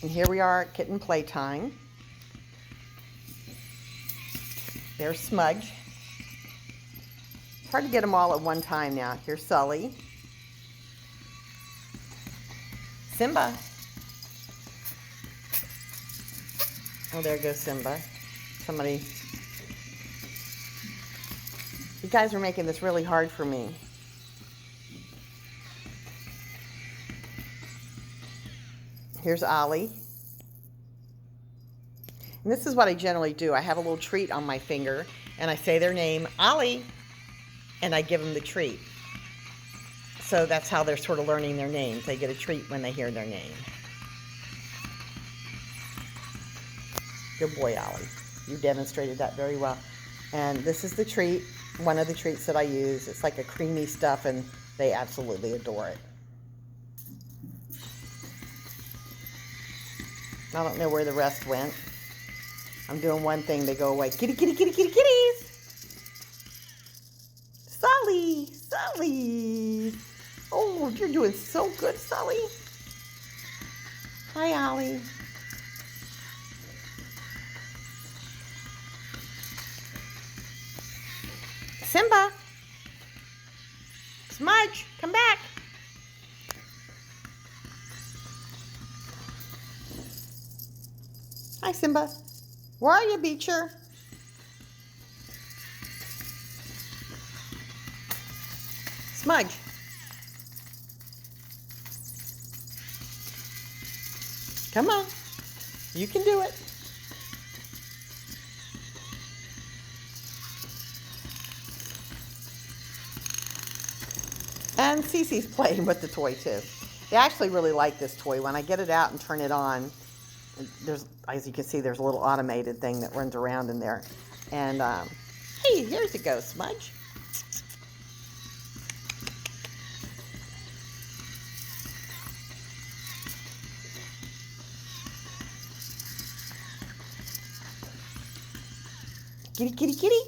And here we are at kitten playtime. There's Smudge. It's hard to get them all at one time now. Here's Sully. Simba. Oh, there goes Simba. Somebody. You guys are making this really hard for me. Here's Ollie. And this is what I generally do. I have a little treat on my finger, and I say their name, Ollie, and I give them the treat. So that's how they're sort of learning their names. They get a treat when they hear their name. Good boy, Ollie. You demonstrated that very well. And this is the treat, one of the treats that I use. It's like a creamy stuff, and they absolutely adore it. I don't know where the rest went. I'm doing one thing, they go away. Kitty, kitty, kitty, kitty, kitties! Sully! Sully! Oh, you're doing so good, Sully. Hi, Ollie. Simba! Smudge, come back! Hi, Simba. Where are you, Beecher? Smudge. Come on. You can do it. And Cece's playing with the toy, too. They actually really like this toy. When I get it out and turn it on, there's, as you can see, there's a little automated thing that runs around in there. And, hey, here's it goes, Smudge. Kitty, kitty, kitty.